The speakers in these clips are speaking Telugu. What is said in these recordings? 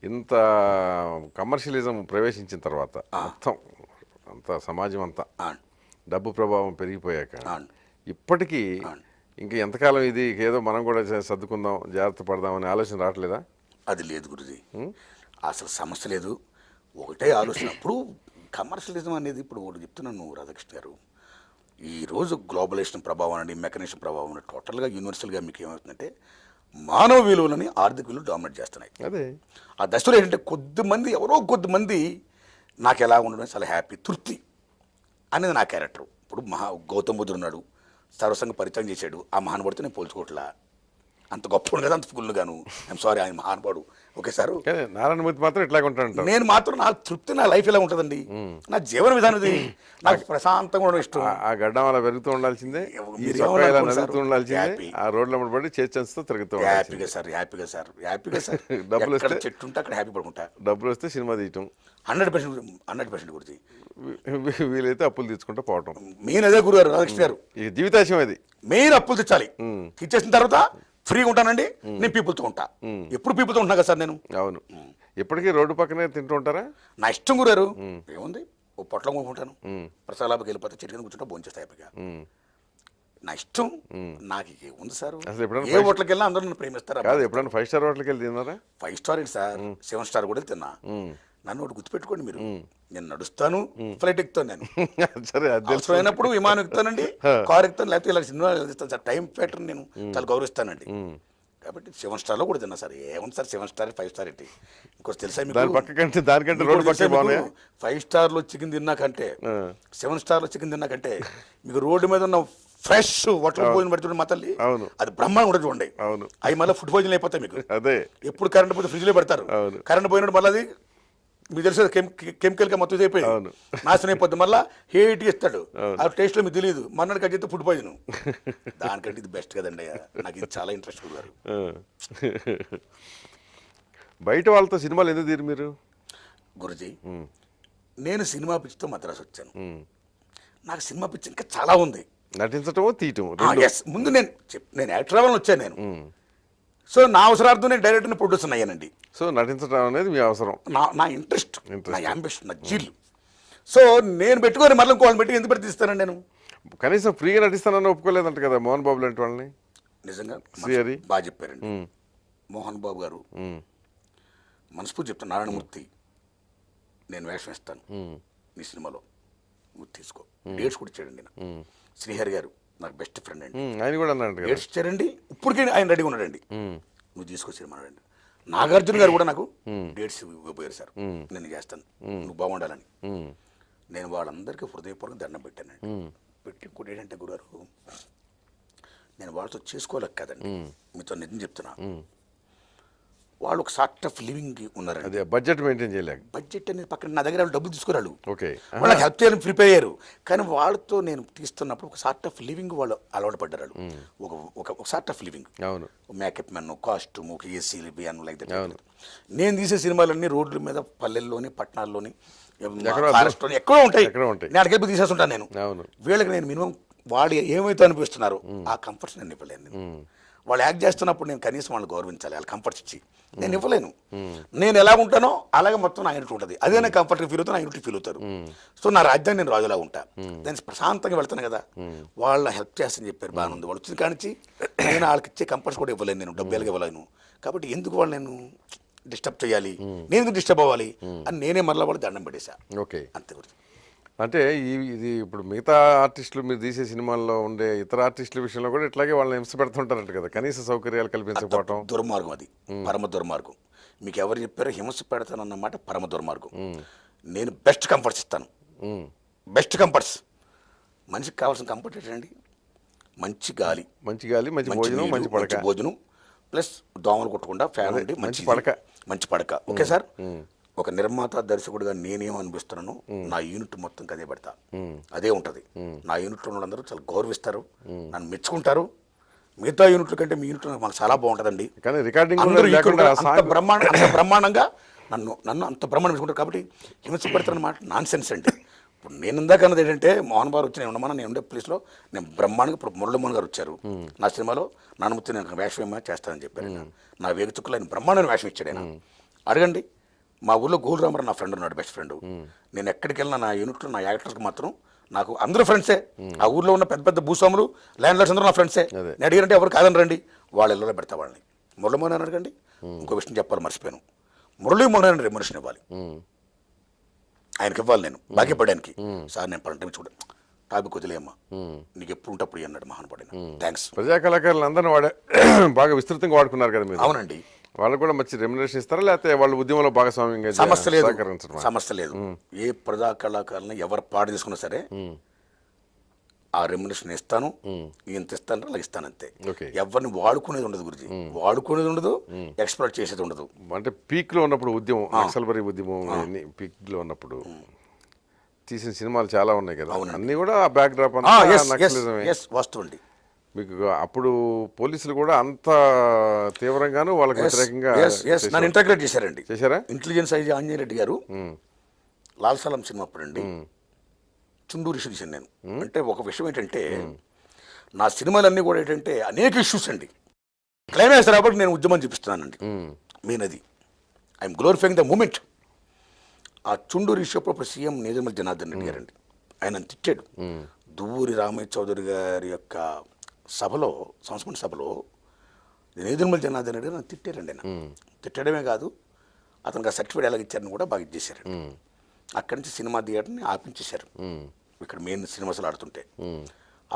ఇంత కమర్షియలిజం ప్రవేశించిన తర్వాత మొత్తం అంత సమాజం అంతా డబ్బు ప్రభావం పెరిగిపోయాక ఇప్పటికీ ఇంక ఎంతకాలం ఇది ఏదో మనం కూడా సర్దుకుందాం జాగ్రత్త పడదామనే ఆలోచన రావట్లేదా? అది లేదు గురుజీ, అసలు సమస్య లేదు. ఒకటే ఆలోచన. ఇప్పుడు కమర్షియలిజం అనేది ఇప్పుడు ఒకటి చెప్తున్నాను రాధాకృష్ణ గారు, ఈరోజు గ్లోబలైజేషన్ ప్రభావం అండి, మెకనైజేషన్ ప్రభావం అండి, టోటల్గా యూనివర్సల్గా మీకు ఏమవుతుందంటే మానవ విలువలని ఆర్థిక విలువలు డామినేట్ చేస్తున్నాయి. అదే ఆ దశలో ఏంటంటే కొద్దిమంది, ఎవరో కొద్దిమంది నాకు ఎలా ఉండడం చాలా హ్యాపీ, తృప్తి అనేది నా క్యారెక్టర్. ఇప్పుడు గౌతమ బుద్ధుడు ఉన్నాడు, సర్వసంగ పరిచయం చేశాడు. ఆ మహానుభావుడితో నేను పోల్చుకోవట్లా, అంత గొప్ప కదా, అంత ఫుల్ గాను. ఐఎమ్ సారీ, ఆయన మహానుభావుడు. ఓకే సార్, నారాయణమూర్తి మాత్రం ఇట్లాగే ఉంటాడు. నేను మాత్రం నా తృప్తి, నా లైఫ్ ఎలా ఉంటుందండి, నా జీవన విధానం ఇది. నాకు ప్రశాంతంగా ఉండడం ఇష్టం. ఆ గడ్డం అలా పెరుగుతూ ఉండాల్సిందే, నడుగుతూ ఉండాల్సిందే, ఆ రోడ్ల పడి చేర్చంతో తిరుగుతూ హ్యాపీగా సార్, హ్యాపీగా సార్, హ్యాపీగా సార్. డబ్బులు వస్తే చెట్టు ఉంటే అక్కడ హ్యాపీ పడుకుంటా, డబ్బులు వస్తే సినిమా తీయటం 100% గురించి, వీలైతే అప్పులు తీసుకుంటూ పోవటం. మెయిన్ అదే గురుగారు రాధాకృష్ణ గారు, ఈ జీవితాశయం అది. మెయిన్ అప్పులు తెచ్చాలి, ఇచ్చేసిన తర్వాత ఫ్రీగా ఉంటానండి. నేను పీపుల్తో ఉంటా, ఎప్పుడు పీపుల్తో ఉంటున్నా కదా సార్ నేను. అవును, ఇప్పటికీ రోడ్డు పక్కనే తింటూ ఉంటారా? నా ఇష్టం గురారు, ఏముంది, ఓ పొట్లం కొనుక్కుంటాను, ప్రసాదాలకు వెళ్ళిపోతే చెట్టు కింద కూర్చుంటా, భోజనం చేస్తా హ్యాపీగా. నా ఇష్టం, నాకు ఉంది సార్. అసలు ఎప్పుడైనా ఏ హోటల్కి వెళ్ళినా అందరూ నన్ను ప్రేమిస్తారు. కాదు, ఎప్పుడైనా 5 స్టార్ హోటల్కి వెళ్ళి తిన్నారా? 5 స్టార్ ఏంటి సార్, 7 స్టార్ కూడా తిన్నా. నన్ను ఒకటి గుర్తుపెట్టుకోండి మీరు, నేను నడుస్తాను, ఫ్లైట్ ఎక్కుతాను. నేను సరే, అవసరమైనప్పుడు విమానం ఎక్కుతానండి, కారు ఎక్కుతాను, లేకపోతే ఇలా సినిమా ఇస్తాను సార్. టైం ఫ్యాక్టర్ నేను చాలా గౌరవిస్తానండి. కాబట్టి 7 స్టార్లో కూడా తిన్నా సార్. ఏముంది సార్ 7 స్టార్ 5 స్టార్ ఏంటి, ఇంకోటి తెలుసా మీకు, దానికంటే రోడ్డు పక్కనే బాగున్నాయి. 5 స్టార్లో చికెన్ తిన్నాకంటే 7 స్టార్లో చికెన్ తిన్నాకంటే మీకు రోడ్డు మీద ఉన్న ఫ్రెష్ హోటల్ భోజనం పెడుతుండే మా తల్లి, అది బ్రహ్మాండం కూడా చూడండి. అవి మళ్ళీ ఫుడ్ భోజనం అయిపోతాయి మీకు. అదే, ఎప్పుడు కరెంట్ పోతే ఫ్రిడ్జ్లో పెడతారు, కరెంట్ పోయినప్పుడు మళ్ళీ అది మీకు తెలుసు కెమికల్గా మొత్తం అయిపోయి నాశనం అయిపోద్ది, మళ్ళీ హేట్ ఇస్తాడు. ఆ టేస్ట్లో మీకు తెలియదు, మన్నాడు కట్ చేస్తే ఫుడ్ పాయిజన్. దానికంటే ఇది బెస్ట్ కదండి, నాకు ఇది చాలా ఇంట్రెస్ట్ గారు. బయట వాళ్ళతో సినిమాలు ఎందుకు తీరు మీరు? గురుజీ, నేను సినిమా పిచ్చితో మద్రాసు వచ్చాను. నాకు సినిమా పిచ్చి ఇంకా చాలా ఉంది, నటించటమో తీయటం. ముందు నేను యాక్టర్ అవ్వాలని వచ్చాను నేను. సో నా అవసరార్థం నేను డైరెక్ట్ని ప్రొడ్యూసర్ అయ్యానండి. సో నటించడం అనేది మీ అవసరం, నా ఇంట్రెస్ట్, నా యాంబిషన్, నా జీలు. సో నేను పెట్టుకొని మళ్ళీ ఇంకోళ్ళని పెట్టి ఎందుకు తీస్తానండి నేను? కనీసం ఫ్రీగా నటిస్తానని ఒప్పుకోలేదంట కదా మోహన్ బాబు లాంటి వాళ్ళని. నిజంగా శ్రీహరి బాగా చెప్పారండి. మోహన్ బాబు గారు మనస్ఫూర్తి చెప్తాను, నారాయణమూర్తి నేను వేషం ఇస్తాను నీ సినిమాలో, నువ్వు తీసుకో. డేట్స్ కూడా ఇచ్చాడండి. శ్రీహరి గారు నాకు బెస్ట్ ఫ్రెండ్ అండి, ఆయన కూడా అన్నాడు డేట్స్ ఇచ్చారండి. ఇప్పటికే ఆయన రెడీగా ఉన్నాడండి, నువ్వు తీసుకో సినిమా అండి. నాగార్జున గారు కూడా నాకు డేట్స్ ఇవ్వబోయారు సార్, నేను చేస్తాను, నువ్వు బాగుండాలని. నేను వాళ్ళందరికీ హృదయపూర్వక దండం పెట్టానండి. పెట్టి ఇంకోటి ఏంటంటే గురుగారు, నేను వాళ్ళతో చేసుకోలేక కదండి, మీతో నిజం చెప్తున్నా. వాళ్ళు ఒక సార్ట్ ఆఫ్ లివింగ్ ఉన్నారండి. అదే బడ్జెట్ మెయింటైన్ చేయలేక, బడ్జెట్ అనేది పక్కన నా దగ్గర డబ్బులు తీసుకురాళ్ళు, ఓకే, వాళ్ళకి హెల్ప్ చేయాలని ప్రిపేర్ అయ్యారు. కానీ వాళ్ళతో నేను తీస్తున్నప్పుడు ఒక సార్ట్ ఆఫ్ లివింగ్ వాళ్ళు అలవాటు పడ్డారు. ఒక సార్ట్ ఆఫ్ లివింగ్, అవును, మేకప్ మెన్, కాస్ట్యూమ్, ఒక ఏసీలు బియ్యాను లైక్ దట్. నేను తీసే సినిమాలన్నీ రోడ్ల మీద, పల్లెల్లోని, పట్టణాల్లోని, ఫారెస్ట్లోని ఎక్కడో ఉంటాయి. నేను అక్కడికి వెళ్ళి తీసేస్తుంటాను నేను. వీళ్ళకి నేను మినిమం వాళ్ళు ఏమైతే అనిపిస్తున్నారో ఆ కంఫర్ట్స్ నేను ఇవ్వలేను. నేను వాళ్ళు యాక్ట్ చేస్తున్నప్పుడు నేను కనీసం వాళ్ళు గౌరవించాలి, వాళ్ళ కంఫర్ట్స్ ఇచ్చి. నేను ఇవ్వలేను. నేను ఎలా ఉంటానో అలాగే మొత్తం నా యూనిట్ ఉంటుంది. అదే నేను కంఫర్ట్గా ఫీల్ అవుతాను, నా యూనిట్ ఫీల్ అవుతారు. సో నా రాజ్యాన్ని నేను రాజులా ఉంటా, దాన్ని ప్రశాంతంగా వెళ్తాను కదా. వాళ్ళ హెల్ప్ చేస్తని చెప్పారు, బాగానే ఉంది. వాళ్ళు వచ్చిన కానించి నేను వాళ్ళకి ఇచ్చే కంఫర్ట్స్ కూడా ఇవ్వలేను, నేను డబ్బులుగా ఇవ్వలేను. కాబట్టి ఎందుకు వాళ్ళు నేను డిస్టర్బ్ చేయాలి, నేను ఎందుకు డిస్టర్బ్ అవ్వాలి అని నేనే మరలా వాళ్ళు దండం పెట్టేశా. ఓకే, అంతే గురించి. అంటే ఇది ఇప్పుడు మిగతా ఆర్టిస్టులు మీరు తీసే సినిమాల్లో ఉండే ఇతర ఆర్టిస్టుల విషయంలో కూడా ఇట్లాగే వాళ్ళని హింస పెడుతుంటారంట కదా, కనీస సౌకర్యాలు కల్పించకపోవటం. దుర్మార్గం, అది పరమ దుర్మార్గం. మీకు ఎవరు చెప్పారో హింస పెడతానన్నమాట పరమ దుర్మార్గం. నేను బెస్ట్ కంఫర్ట్స్ ఇస్తాను, బెస్ట్ కంఫర్ట్స్. మనిషికి కావాల్సిన కంఫర్ట్ ఏంటండి, మంచి గాలి, మంచి భోజనం, మంచి భోజనం, ప్లస్ దోమలు కొట్టకుండా ఫ్యాన్ ఉండి మంచి పడక. ఓకే సార్, ఒక నిర్మాత దర్శకుడిగా నేనేం అనిపిస్తున్నాను, నా యూనిట్ మొత్తం అదే పెడతా, అదే ఉంటుంది. నా యూనిట్లో వాళ్ళందరూ చాలా గౌరవిస్తారు, నన్ను మెచ్చుకుంటారు. మిగతా యూనిట్ల కంటే మీ యూనిట్ మనకు చాలా బాగుంటుందండి. అంత బ్రహ్మాండంగా నన్ను అంత బ్రహ్మాండం మెచ్చుకుంటారు. కాబట్టి హింసపడతారన్నమాట నాన్ సెన్స్ అండి. ఇప్పుడు నేను ఇందాక అన్నది ఏంటంటే, మోహన్ బాబు వచ్చి నేను ఉండే ప్లేస్లో నేను బ్రహ్మాండంగా, ఇప్పుడు మురళీమోహన్ గారు వచ్చారు నా సినిమాలో, నాన్నమూర్తి నేను వేషం ఏమైనా చేస్తానని చెప్పారు. నా వేగు చుక్కలు ఆయన బ్రహ్మాండమైన వేషం ఇచ్చాడు. ఆయన అడగండి. మా ఊళ్ళో గోల్ రామరావు నా ఫ్రెండ్ ఉన్నాడు, బెస్ట్ ఫ్రెండ్. నేను ఎక్కడికి వెళ్ళినా నా యూనిట్లో నా యాక్టర్స్కి మాత్రం నాకు అందరూ ఫ్రెండ్సే. ఆ ఊర్లో ఉన్న పెద్ద పెద్ద భూస్వాములు, ల్యాండ్ లార్డ్స్ అందరూ నా ఫ్రెండ్సే. నేను అడిగారంటే ఎవరు కాదని రండి, వాళ్ళ ఇళ్ళలో పెడతా వాళ్ళని. మురళీమోహన్ అని అడగండి. ఇంకో విషయం చెప్పాలి మర్చిపోయాను, మురళీమోహన్ అని రెమ్యునరేషన్ ఇవ్వాలి, ఆయనకి ఇవ్వాలి. నేను బాకీపడ్డానికి సార్ నేను పన్నెండు చూడ టాపిక్ వదిలేయమ్మా, నీకు ఎప్పుడు ఉంటే అప్పుడు అన్నాడు మహానుభావుడు. థ్యాంక్స్. ప్రజా కళాకారులు అందరినీ బాగా విస్తృతంగా వాడుకున్నారు కదా మీరు. అవునండి. వాళ్ళు కూడా మంచి రెమ్యునరేషన్ ఇస్తారా, లేకపోతే వాళ్ళు ఉద్యమంలో భాగస్వామ్యంగా సమస్య లేదు, సమస్య లేదు. ఏ ప్రజా కళాకారులను ఎవరు పాడు తీసుకున్నా సరే ఆ రెమ్యునరేషన్ ఇస్తాను, ఇంత ఇస్తాను, అలా ఇస్తాను అంతే. ఎవరిని వాడుకునేది ఉండదు గురించి, వాడుకునేది ఉండదు, ఎక్స్ప్లోర్ చేసేది ఉండదు. అంటే పీక్ లో ఉన్నప్పుడు ఉద్యమం, నక్సల్బరీ ఉద్యమం పీక్ లో ఉన్నప్పుడు తీసిన సినిమాలు చాలా ఉన్నాయి కదా, అన్ని కూడా ఆ బ్యాక్ డ్రాప్ వాస్తవం అండి. మీకు అప్పుడు పోలీసులు కూడా అంత తీవ్రంగాను వాళ్ళకి వ్యతిరేకంగా నన్ను ఇంటర్గ్రేట్ చేశారండి. చేశారా? ఇంటెలిజెన్స్ ఐజీ ఆంజనేయ రెడ్డి గారు లాల్ సలాం సినిమా అప్పుడండి చుండూరు ఇష్యూ తీశాను నేను. అంటే ఒక విషయం ఏంటంటే నా సినిమాలన్నీ కూడా ఏంటంటే అనేక ఇష్యూస్ అండి. క్లైమాక్స్ రాబట్టి నేను ఉద్యమం చూపిస్తున్నానండి మెయిన్ అది. I'm glorifying the movement. ఆ చుండూరు ఇష్యూ అప్పుడు సీఎం నేదురుమల్లి జనార్దన్ రెడ్డి గారండి, ఆయన తిట్టాడు. దువ్వూరి రామయ్య చౌదరి గారి యొక్క సభలో, సంస్మరణ సభలో నేదురుమల్లి జనార్దన్ రెడ్డి గారు నన్ను తిట్టారండి. ఆయన తిట్టడమే కాదు, అతనికి ఆ సర్టిఫికేట్ ఎలా ఇచ్చారని కూడా బాగా ఇచ్చేశారు. అక్కడి నుంచి సినిమా థియేటర్ని ఆపించేశారు. ఇక్కడ మెయిన్ సినిమాలు ఆడుతుంటే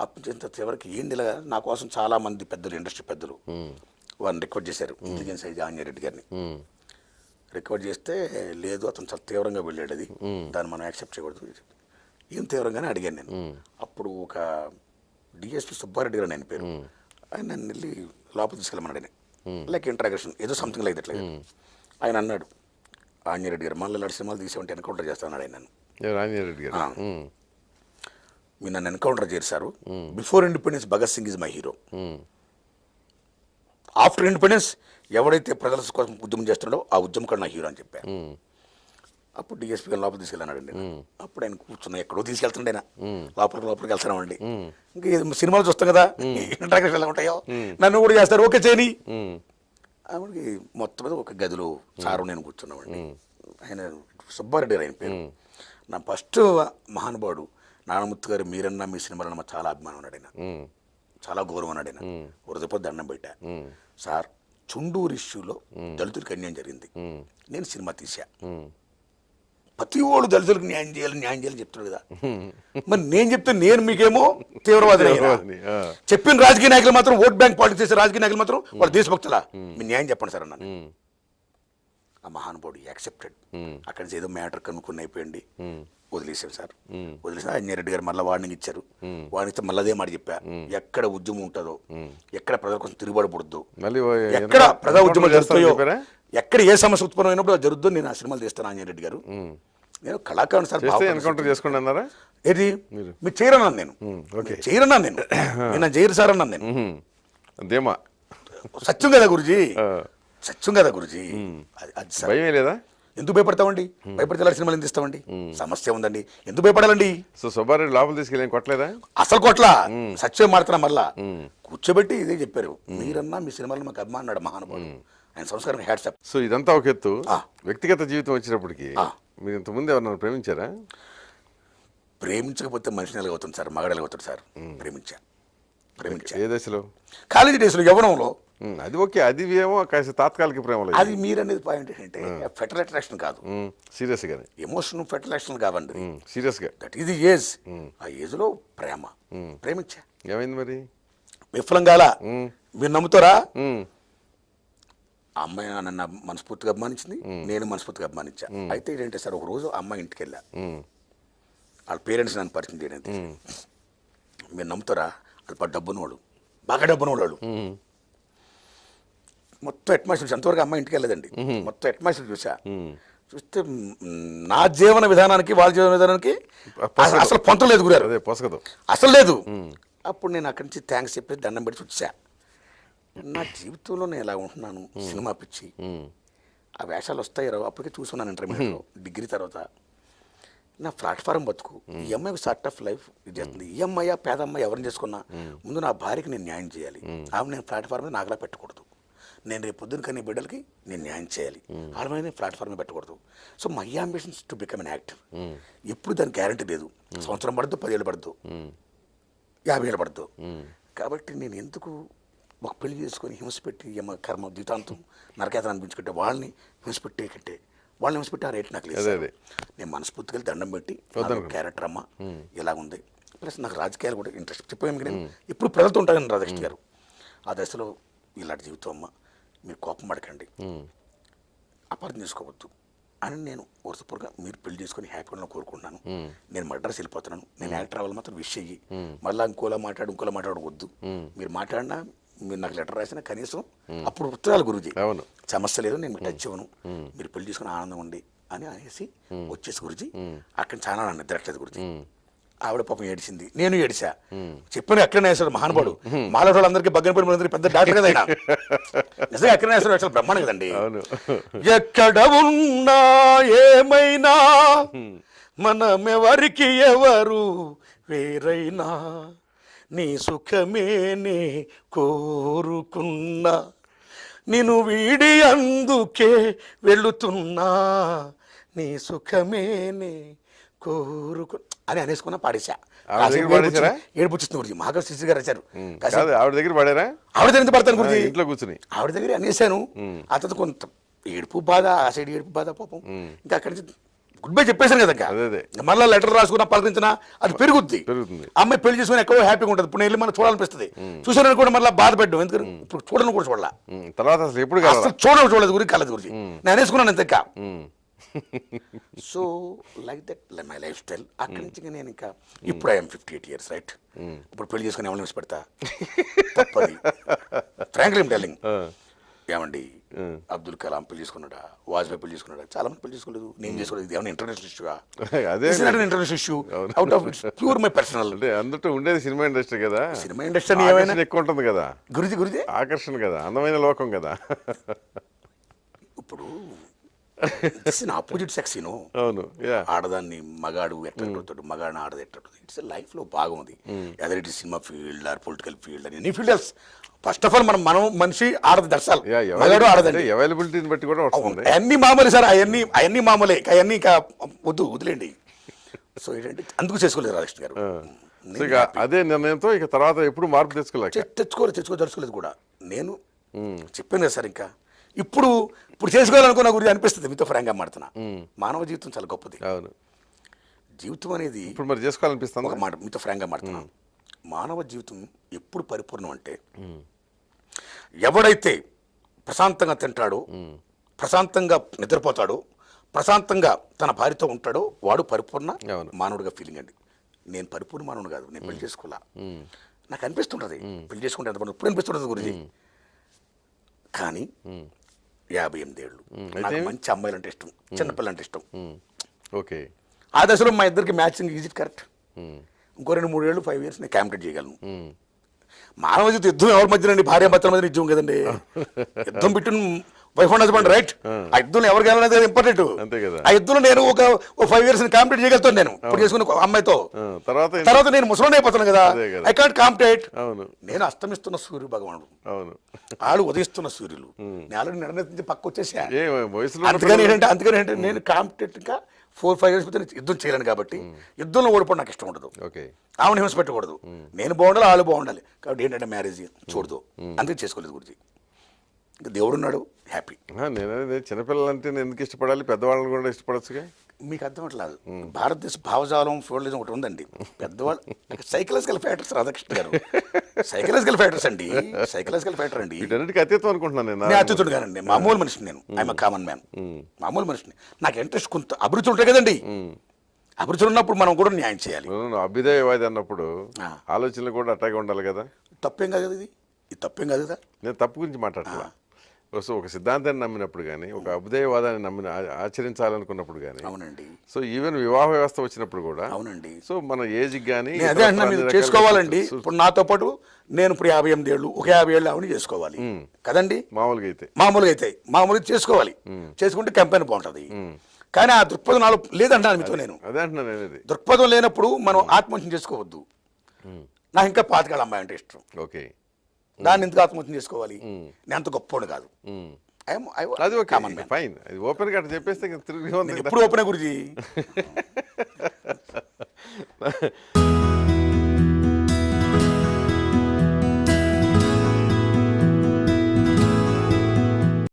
ఆపించేంత చివరికి ఏంటి ఇలా, నా కోసం చాలా మంది పెద్దలు, ఇండస్ట్రీ పెద్దలు వారిని రిక్వెస్ట్ చేశారు, ఇంటెలిజెన్స్ ఐజీ ఆంజనేయ రెడ్డి గారిని. రిక్వెస్ట్ చేస్తే లేదు అతను చాలా తీవ్రంగా వెళ్ళాడు, అది దాన్ని మనం యాక్సెప్ట్ చేయకూడదు. ఏం తీవ్రంగానే అడిగాను నేను. అప్పుడు ఒక డిఎస్పీ సుబ్బారెడ్డి గారు ఆయన పేరు, ఆయన నన్ను వెళ్ళి లోపల తీసుకెళ్ళమన్నాడు. ఆయన లైక్ ఇంట్రాగేషన్ ఏదో సంథింగ్ లైక్ దట్. ఆయన అన్నాడు, ఆంజనేయ రెడ్డి గారు మళ్ళీ ఇలాంటి సినిమాలు తీసేవంటే ఎన్కౌంటర్ చేస్తాను ఆయన. మీరు నన్ను ఎన్కౌంటర్ చేశారు. Before independence Bhagat Singh is my hero, after independence ఎవడైతే ప్రజల కోసం ఉద్యమం చేస్తున్నాడో ఆ ఉద్యమం నా హీరో అని చెప్పారు. అప్పుడు డిఎస్పీ గారు లోపల తీసుకెళ్ళానండి. అప్పుడు ఆయన కూర్చున్నా, ఎక్కడో తీసుకెళ్తుండే ఆయన, లోపలికి వెళ్తున్నామండి. ఇంకా సినిమాలు చూస్తాం కదా, ఇంట్రాక్షన్ ఎలా ఉంటాయో, నన్ను కూడా చేస్తారు, ఓకే చేయని. ఆవిడకి మొత్తం మీద ఒక గదిలో సారు నేను కూర్చున్నామండి. ఆయన సుబ్బారెడ్డి గారు ఆయన పేరు. నా ఫస్ట్ మహానుభావుడు నారాయణమూర్తి గారు, మీరన్నా మీ సినిమాలన్నా మాకు చాలా అభిమానం అన్నాడు ఆయన, చాలా గౌరవం అన్నాడు ఆయన. హృదయపోతే దండం పెట్టా, సార్ చుండూరు ఇష్యూలో దళితుడికి అన్యాయం జరిగింది, నేను సినిమా తీసా, ప్రతి ఓడు దళితులకు న్యాయం చేయాలని చెప్తున్నాడు కదా, మరి నేను చెప్తే నేను మీకేమో తీవ్రవాది చెప్పిన రాజకీయ నాయకులు మాత్రం, ఓట్ బ్యాంక్ పాలిటిక్స్ చేసే రాజకీయ నాయకులు మాత్రం వాళ్ళ దేశభక్తులా, మీరు న్యాయం చెప్పండి సార్ అన్నాను. ఆ మహానుభావుడు యాక్సెప్టెడ్. అక్కడి నుంచి ఏదో మ్యాటర్ కనుక్కుని అయిపోయింది, వదిలేసారు సార్. వదిలేసి ఆంజనేయ రెడ్డి గారు మళ్ళీ వార్నింగ్ ఇచ్చారు. వార్నింగ్ ఇస్తే మళ్ళీ అదే మాట చెప్పా, ఎక్కడ ఉద్యమం ఉంటుందో, ఎక్కడ ప్రజల కోసం తిరుగుబడకూడదు, ఎక్కడ ప్రజా ఉద్యమం జరుగుతాయో, ఎక్కడ ఏ సమస్య ఉత్పన్నం అయినప్పుడు అది జరుగుతుందో నేను ఆ సినిమాలు తీస్తాను. ఆంజనేయ రెడ్డి గారు, నేను కళాకారుని సార్, ఎన్కౌంటర్ చేసుకోండి అన్నారా? ఏది మీరు చేయరన్నాను నేను, చేయరన్నాను నేను చేయరు సార్ అన్నాను నేను. సత్యం కదా గురుజీ, సత్యం కదా గురుజీ. భయమే లేదా? ఎందుకు భయపడతామండి? భయపడితే ఎలా సినిమాలు ఎందుకు ఇస్తామండి? సమస్య ఉందండి, ఎందుకు భయపడాలండి? సో సుబ్బారెడ్డి లోపల తీసుకెళ్ళి కొట్టలేదా? అసలు కొట్లా, సత్యం మాడుతున్నా. మళ్ళా కూర్చోబెట్టి ఇదే చెప్పారు, మీరన్నా మీ సినిమాలో మాకు అభిమానం అన్నాడు మహానుభావుడు. ఆయన సంస్కారం హ్యాట్సాప్. సో ఇదంతా ఒక ఎత్తు. వ్యక్తిగత జీవితం వచ్చినప్పటికీ మీరు ఇంతకుముందు ఎవరన్నా ప్రేమించారా? ప్రేమించకపోతే మనిషిని ఎలాగవుతుంది సార్, మగాడు ఎలాగవుతాడు సార్? ప్రేమించా. ఏ దశలో? కాలేజీ డేస్లో, యవ్వనంలో. అది ఓకే, అది ఏమో కాస్త తాత్కాలిక ప్రేమలో. అది మీరు అనేది పాయింట్ ఏంటంటే ఫెటల్ అట్రాక్షన్ కాదు, సీరియస్ గానే ఎమోషన్ ఫెటల్ అట్రాక్షన్ కావండి, సీరియస్ గా. That is the age. ఆ ఏజ్ లో ప్రేమ, ప్రేమించా. ఏమైంది మరి? విఫలం కాలా. మీరు నమ్ముతారా? అమ్మాయి నన్ను మనస్ఫూర్తిగా అభిమానించింది, నేను మనస్ఫూర్తిగా అభిమానించా. అయితే ఏంటంటే సార్, ఒక రోజు అమ్మాయి ఇంటికి వెళ్ళా, వాళ్ళ పేరెంట్స్ నన్ను పరిచయం చేయడానికి. మీరు నమ్ముతారా, వాళ్ళు డబ్బునోడు, బాగా డబ్బునోడు. మొత్తం అట్మాస్ఫియర్, ఎంతవరకు అమ్మాయి ఇంటికి వెళ్ళలేదండి, మొత్తం అట్మాస్ఫియర్ చూస్తే నా జీవన విధానానికి వాళ్ళ జీవన విధానానికి అసలు పొంతం లేదు గురారు, అసలు లేదు. అప్పుడు నేను అక్కడి నుంచి థ్యాంక్స్ చెప్పి దండం పెట్టి వచ్చా. నా జీవితంలో నేను ఎలా ఉంటున్నాను, సినిమా పిచ్చి, ఆ వేషాలు వస్తాయి అప్పటికే చూసుకున్నాను ఇంటర్మీడియట్లో, డిగ్రీ తర్వాత. నా ప్లాట్ఫారం బతుకు, ఈ అమ్మాయి స్టార్ట్ ఆఫ్ లైఫ్ ఇది చేస్తుంది. ఈ అమ్మాయి పేద అమ్మాయి ఎవరిని చేసుకున్నా ముందు నా భార్యకి నేను న్యాయం చేయాలి, ఆమె నేను ప్లాట్ఫారం మీద నాకులా పెట్టకూడదు. నేను రేపు పొద్దున కనే బిడ్డలకి నేను న్యాయం చేయాలి, వాళ్ళ మీద ప్లాట్ఫామ్ పెట్టకూడదు. So my ambitions to become an actor. ఎప్పుడు దాని గ్యారంటీ లేదు, సంవత్సరం పడద్దు, 10 ఏళ్ళు పడద్దు, 50 ఏళ్ళు పడద్దు. కాబట్టి నేను ఎందుకు ఒక పెళ్లి చేసుకొని హింసపెట్టి కర్మ జీవితాంతం నరకేతను అనిపించుకుంటే వాళ్ళని హింసపెట్టే కంటే వాళ్ళని హింసపెట్టి ఆ రేట్ నాకు లేదు. నేను మనస్ఫూర్తిగా దండం పెట్టి క్యారెక్టర్ అమ్మ ఇలా ఉంది, ప్లస్ నాకు రాజకీయాలు కూడా ఇంట్రెస్ట్. చెప్పాను నేను ఇప్పుడు ప్రజలతో ఉంటాను రాధాకృష్ణ గారు. ఆ దశలో ఇలాంటి జీవితం అమ్మ, మీరు కోపం పడకండి, అపార్థం చేసుకోవద్దు అని నేను వరుసపూర్గా మీరు పెళ్లి చేసుకుని హ్యాపీగా కోరుకుంటున్నాను. నేను మద్రాసు వెళ్ళిపోతున్నాను, నేను యాక్టర్ అవ్వాలి మాత్రం విష్ అయ్యి మళ్ళీ ఇంకోలా మాట్లాడవద్దు. మీరు మాట్లాడినా, మీరు నాకు లెటర్ రాసినా కనీసం అప్పుడు ఉత్తరాలు గురూజీ సమస్య లేదు, నేను మీకు టచ్ ఇవ్వను, మీరు పెళ్లి చేసుకుని ఆనందం ఉండి అని అనేసి వచ్చేసి గురుజీ. అక్కడ చాలా నన్ను నిద్రట్లేదు గురుజీ. ఆవిడ పాపం ఏడిచింది, నేను ఏడిచా. చెప్పాను ఎక్కడనే వేసాడు మహానుభావుడు, మాలో వాళ్ళందరికీ బగ్గనపడి మనందరికీ పెద్ద డాక్టర్ కదా ఆయన. నిజంగా ఎక్కడనే వేసాడు, అసలు బ్రహ్మాండం కదండి. ఎక్కడ ఉన్నా ఏమైనా మనమెవరికి ఎవరు వేరైనా, నీ సుఖమేనే కోరుకున్నా, నిన్ను వీడి అందుకే వెళుతున్నా, నీ సుఖమేనే కోరుకు అని అనేసుకున్నా పాడేశా. ఏడుపుచ్చింది గురించి మహాకవి శ్రీ గారు వచ్చారు. ఆవిడ దగ్గర పడారా? ఆవిడ దగ్గర పడతాను గురించి, ఇంట్లో కూర్చుని ఆవిడ దగ్గర అనేసాను. అతను కొంత ఏడుపు బాధ, ఆ సైడ్ ఏడుపు బాధ పాపం. ఇంకా అక్కడి నుంచి గుడ్ బై చెప్పేశాను కదా, మళ్ళీ లెటర్ రాసుకున్నా పలకరించినా అది పెరుగుద్ది. అమ్మాయి పెళ్లి చేసుకుని ఎక్కువ హ్యాపీగా ఉంటుంది. ఇప్పుడు వెళ్ళి మనం చూడాలనిపిస్తుంది, చూసాను కూడా మళ్ళీ బాధ పెట్టడం, ఎందుకంటే ఇప్పుడు చూడను కూడా చూడాల. తర్వాత అసలు ఎప్పుడు చూడలేదు గురించి, కలదు గురించి నేను అనేసుకున్నాను అంతేకా. So like that my lifestyle. అక్కడి నుంచి నేను ఇంకా ఇప్పుడు ఐఎమ్ 58 years రైట్. ఇప్పుడు పెళ్లి చేసుకుని ఎవరిని మిస్ పెడతా తప్పది. Frankly I'm telling. ఏమండి అబ్దుల్ కలాం పెళ్లి చేసుకున్నాడా, వాజ్పేయి పెళ్లి చేసుకున్నాడా, చాలా మంది పెళ్లి చేసుకోలేదు, నేను చేసుకోలేదు. ఇది ఏమైనా ఇంటర్నేషనల్ ఇష్యూగా? International issue out of pure my personal. అంటే అందులో ఉండేది సినిమా ఇండస్ట్రీ కదా, సినిమా ఇండస్ట్రీ ఏమైనా ఎక్కువ ఉంటుంది కదా గురుజీ, ఆకర్షణ కదా, అందమైన లోకం కదా. ఇప్పుడు ఆపోజిట్ సెక్స్ అవును, ఆడదాన్ని మగాడు ఎట్లా కొడతాడు, మగాడిని ఆడది ఎట్లా. ఇట్స్ లైఫ్ లో బాగుంది. అదే it cinema field or political field అని any fields. First of all మనం మనిషి ఆడది దర్శాలు, మగాడు ఆడదండి. అవైలబిలిటీని బట్టి కూడా అన్ని మామూలే సార్, అవన్నీ మామూలే, అవన్నీ ఇంకా వదిలేండి. సో ఏంటంటే అందుకు చేసుకోలేదు రాధాకృష్ణ గారు. అదే నిర్ణయంతో ఇక తర్వాత ఎప్పుడు మార్పు తెచ్చుకోదలుచుకోలేదు కూడా. నేను చెప్పాను కదా సార్, ఇంకా ఇప్పుడు చేసుకోవాలనుకున్న గురించి అనిపిస్తుంది. మీతో ఫ్రాంక్గా మాడుతున్నా, మానవ జీవితం చాలా గొప్పది. అవును, జీవితం అనేది ఇప్పుడు మరి చేసుకోవాలనిపిస్తుంది. ఒక మాట మీతో ఫ్రాంక్గా మాడుతున్నా, మానవ జీవితం ఎప్పుడు పరిపూర్ణం అంటే ఎవడైతే ప్రశాంతంగా తింటాడో, ప్రశాంతంగా నిద్రపోతాడో, ప్రశాంతంగా తన భార్యతో ఉంటాడో వాడు పరిపూర్ణ మానవుడిగా ఫీలింగ్ అండి. నేను పరిపూర్ణ మానవుడు కాదు, నేను పెళ్లి చేసుకోవాలా. నాకు అనిపిస్తుంటుంది పెళ్లి చేసుకుంటే ఎంత ఇప్పుడు అనిపిస్తుంటుంది గురించి. కానీ 58 ఏళ్ళు నాకు మంచి అమ్మాయిలు అంటే ఇష్టం, చిన్నపిల్లలు అంటే ఇష్టం. ఓకే, ఆ దశలో మా ఇద్దరికి మ్యాచింగ్ ఈజ్ ఇట్ కరెక్ట్. ఇంకో 2-3 ఏళ్ళు 5 years నేను కాంపిటేట్ చేయగలను. మానవ జీవితం యుద్ధం ఎవరి మధ్యనండి, భార్య భర్తల మధ్య యుద్ధం కదండి. యుద్ధం between wife and husband right. ఆ యుద్ధంలో ఎవరికి వెళ్ళాలనేది ఇంపార్టెంట్. ఆ యుద్ధంలో నేను ఒక 5 years కాంపిటేట్ చేయగలుగుతాను. నేను ఇప్పుడు చేసుకున్న అమ్మాయితో తర్వాత నేను ముసలోనే అయిపోతాను కదా, ఐ కాంట్ కాంపిటేట్. నేను అస్తమిస్తున్న సూర్యుడు భగవానుడు, వాళ్ళు ఉదయిస్తున్న సూర్యులు. నేను ఆల్రెడీ నిర్ణయించి పక్క వచ్చేసా. అందుకని ఏంటంటే నేను కాంపిటేట్ ఇంకా 4-5 years యుద్ధం చేయలేను. కాబట్టి యుద్ధంలో ఓడిపోవడం నాకు ఇష్టం ఉండదు. ఆవిడ హింస పెట్టకూడదు, నేను బాగుండాలి, వాళ్ళు బాగుండాలి. కాబట్టి ఏంటంటే మ్యారేజ్ చూడదు, అందుకే చేసుకోలేదు గురించి. ఇంకా దేవుడు ఉన్నాడు, హ్యాపీ. నేను చిన్నపిల్లలు అంటే నేను ఎందుకు ఇష్టపడాలి, పెద్దవాళ్ళని కూడా ఇష్టపడచ్చుగా. మీకు అర్థం అట్లేదు. భారతదేశ భావజాలం ఫ్యూడలిజం ఒకటి ఉందండి. పెద్దవాళ్ళు సైకలాజికల్ ఫ్యాక్టర్స్ రాధాకృష్ణ గారు, సైకలాజికల్ ఫ్యాక్టర్స్ అండి, సైకలాజికల్ ఫ్యాక్టర్ అండి. అత్యత్వం అనుకుంటున్నాను నేను అత్యుతుడు కానండి, మామూలు మనిషిని. నేను ఐఎమ్ కామన్ మ్యాన్, మామూలు మనిషిని. నాకు ఇంట్రెస్ట్ కొంత అభిరుచి ఉంటాయి కదండి. అభిరుచులు ఉన్నప్పుడు మనం కూడా న్యాయం చేయాలి. అభ్యుదయవాది అన్నప్పుడు ఆలోచనలు కూడా అట్టాగే ఉండాలి కదా. తప్పేం కాదు ఇది, ఇది తప్పేం కాదు కదా. నేను తప్పు గురించి మాట్లాడతా. ఒక సిద్ధాంతాన్ని నమ్మినప్పుడు కానీ, ఒక అభ్యుదయవాదాన్ని ఆచరించాలనుకున్నప్పుడు కానీ. అవునండి. సో ఈవెన్ వివాహ వ్యవస్థ వచ్చినప్పుడు కూడా. అవునండి. సో మన ఏజ్ కానీ అదే అన్నా మీరు చేసుకోవాలండి. ఇప్పుడు నాతో పాటు నేను ఇప్పుడు 58 ఏళ్ళు, ఒక 50 ఏళ్ళు ఆవిడ చేసుకోవాలి కదండి. మామూలుగా చేసుకోవాలి. చేసుకుంటే కంపెనీ బాగుంటుంది. కానీ ఆ దృక్పథం నాలో లేదంటాను మీతో. నేను అదే అంటున్నాను, దృక్పథం లేనప్పుడు మనం ఆత్మహత్య చేసుకోవద్దు. నాకు ఇంకా 25 అమ్మాయి అంటే ఇష్టం. ఓకే, దాన్ని ఎందుకు ఆత్మహత్య చేసుకోవాలి? నేను అంత గొప్పవాడు కాదు. అది ఓకే, ఫైన్. అది ఓపెన్ గా చెప్పేస్తే తిరిగి ఎప్పుడు ఓపెన్ గురించి